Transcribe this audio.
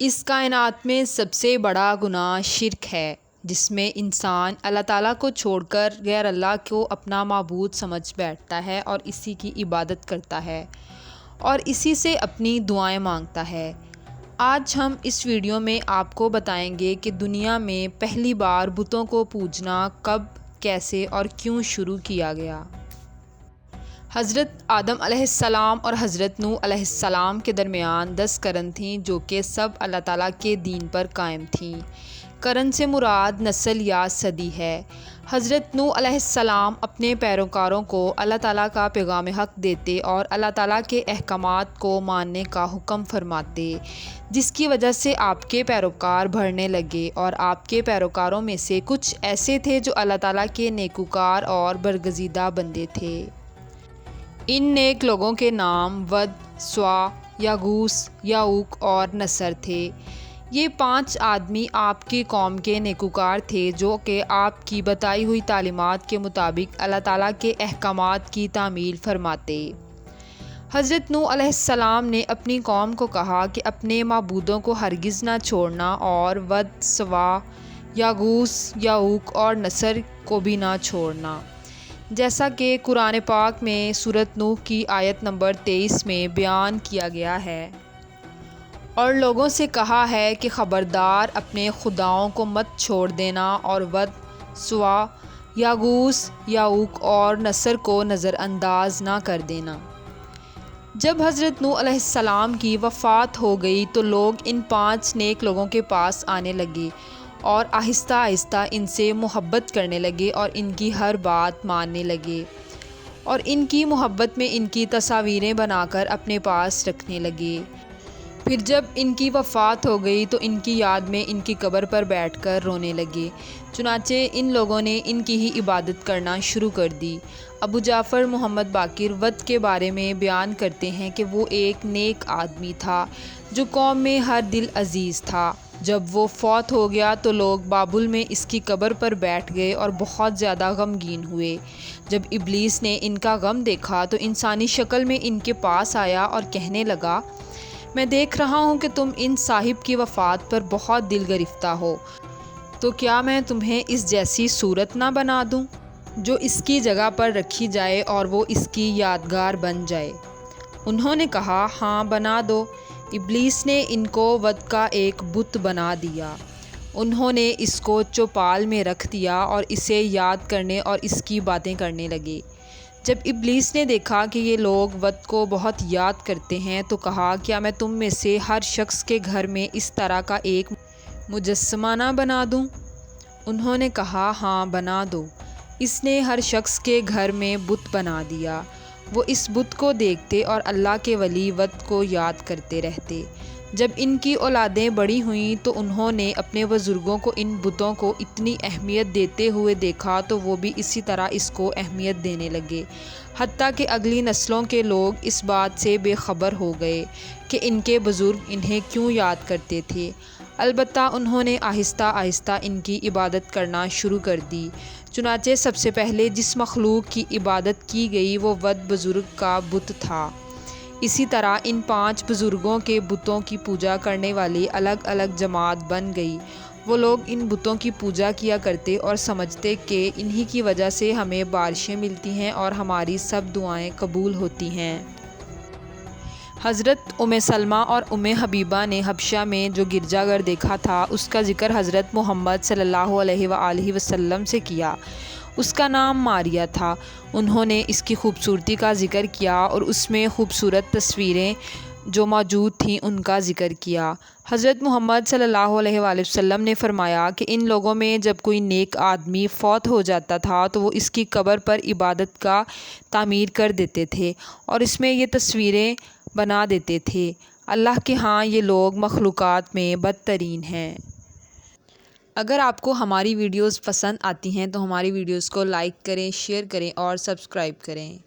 اس کائنات میں سب سے بڑا گناہ شرک ہے، جس میں انسان اللہ تعالیٰ کو چھوڑ کر غیر اللہ کو اپنا معبود سمجھ بیٹھتا ہے اور اسی کی عبادت کرتا ہے اور اسی سے اپنی دعائیں مانگتا ہے۔ آج ہم اس ویڈیو میں آپ کو بتائیں گے کہ دنیا میں پہلی بار بتوں کو پوجنا کب، کیسے اور کیوں شروع کیا گیا۔ حضرت آدم علیہ السلام اور حضرت نوح علیہ السلام کے درمیان 10 قرن تھیں، جو کہ سب اللہ تعالیٰ کے دین پر قائم تھیں۔ قرن سے مراد نسل یا صدی ہے۔ حضرت نوح علیہ السلام اپنے پیروکاروں کو اللہ تعالیٰ کا پیغام حق دیتے اور اللہ تعالیٰ کے احکامات کو ماننے کا حکم فرماتے، جس کی وجہ سے آپ کے پیروکار بڑھنے لگے، اور آپ کے پیروکاروں میں سے کچھ ایسے تھے جو اللہ تعالیٰ کے نیکوکار اور برگزیدہ بندے تھے۔ ان نیک لوگوں کے نام ود، سوا، یغوث، یعوق اور نصر تھے۔ یہ 5 آدمی آپ کی قوم کے نیکوکار تھے، جو کہ آپ کی بتائی ہوئی تعلیمات کے مطابق اللہ تعالیٰ کے احکامات کی تعمیل فرماتے۔ حضرت نوح علیہ السلام نے اپنی قوم کو کہا کہ اپنے معبودوں کو ہرگز نہ چھوڑنا، اور ود، سوا، یغوث، یعوق اور نصر کو بھی نہ چھوڑنا، جیسا کہ قرآن پاک میں سورۃ نوح کی آیت نمبر 23 میں بیان کیا گیا ہے۔ اور لوگوں سے کہا ہے کہ خبردار اپنے خداؤں کو مت چھوڑ دینا، اور ود، سوا، یغوث، یعوق اور نصر کو نظر انداز نہ کر دینا۔ جب حضرت نوح علیہ السلام کی وفات ہو گئی تو لوگ ان 5 نیک لوگوں کے پاس آنے لگے اور آہستہ آہستہ ان سے محبت کرنے لگے اور ان کی ہر بات ماننے لگے، اور ان کی محبت میں ان کی تصاویریں بنا کر اپنے پاس رکھنے لگے۔ پھر جب ان کی وفات ہو گئی تو ان کی یاد میں ان کی قبر پر بیٹھ کر رونے لگے۔ چنانچہ ان لوگوں نے ان کی ہی عبادت کرنا شروع کر دی۔ ابو جعفر محمد باقر ود کے بارے میں بیان کرتے ہیں کہ وہ ایک نیک آدمی تھا جو قوم میں ہر دل عزیز تھا۔ جب وہ فوت ہو گیا تو لوگ بابل میں اس کی قبر پر بیٹھ گئے اور بہت زیادہ غمگین ہوئے۔ جب ابلیس نے ان کا غم دیکھا تو انسانی شکل میں ان کے پاس آیا اور کہنے لگا، میں دیکھ رہا ہوں کہ تم ان صاحب کی وفات پر بہت دل گرفتہ ہو، تو کیا میں تمہیں اس جیسی صورت نہ بنا دوں جو اس کی جگہ پر رکھی جائے اور وہ اس کی یادگار بن جائے؟ انہوں نے کہا، ہاں بنا دو۔ ابلیس نے ان کو ود کا ایک بت بنا دیا۔ انہوں نے اس کو چوپال میں رکھ دیا اور اسے یاد کرنے اور اس کی باتیں کرنے لگے۔ جب ابلیس نے دیکھا کہ یہ لوگ ود کو بہت یاد کرتے ہیں تو کہا، کیا میں تم میں سے ہر شخص کے گھر میں اس طرح کا ایک مجسمہ نہ بنا دوں؟ انہوں نے کہا، ہاں بنا دو۔ اس نے ہر شخص کے گھر میں بت بنا دیا۔ وہ اس بت کو دیکھتے اور اللہ کے ولی ود کو یاد کرتے رہتے۔ جب ان کی اولادیں بڑی ہوئیں تو انہوں نے اپنے بزرگوں کو ان بتوں کو اتنی اہمیت دیتے ہوئے دیکھا تو وہ بھی اسی طرح اس کو اہمیت دینے لگے، حتیٰ کہ اگلی نسلوں کے لوگ اس بات سے بے خبر ہو گئے کہ ان کے بزرگ انہیں کیوں یاد کرتے تھے۔ البتہ انہوں نے آہستہ آہستہ ان کی عبادت کرنا شروع کر دی۔ چنانچہ سب سے پہلے جس مخلوق کی عبادت کی گئی وہ ود بزرگ کا بت تھا۔ اسی طرح ان 5 بزرگوں کے بتوں کی پوجا کرنے والی الگ الگ جماعت بن گئی۔ وہ لوگ ان بتوں کی پوجا کیا کرتے اور سمجھتے کہ انہی کی وجہ سے ہمیں بارشیں ملتی ہیں اور ہماری سب دعائیں قبول ہوتی ہیں۔ حضرت ام سلمہ اور ام حبیبہ نے حبشہ میں جو گرجا گھر دیکھا تھا، اس کا ذکر حضرت محمد صلی اللہ علیہ وآلہ وسلم سے کیا۔ اس کا نام ماریہ تھا۔ انہوں نے اس کی خوبصورتی کا ذکر کیا اور اس میں خوبصورت تصویریں جو موجود تھیں ان کا ذکر کیا۔ حضرت محمد صلی اللہ علیہ وآلہ وسلم نے فرمایا کہ ان لوگوں میں جب کوئی نیک آدمی فوت ہو جاتا تھا تو وہ اس کی قبر پر عبادت گاہ تعمیر کر دیتے تھے اور اس میں یہ تصویریں بنا دیتے تھے۔ اللہ کے ہاں یہ لوگ مخلوقات میں بدترین ہیں۔ اگر آپ کو ہماری ویڈیوز پسند آتی ہیں تو ہماری ویڈیوز کو لائک کریں، شیئر کریں اور سبسکرائب کریں۔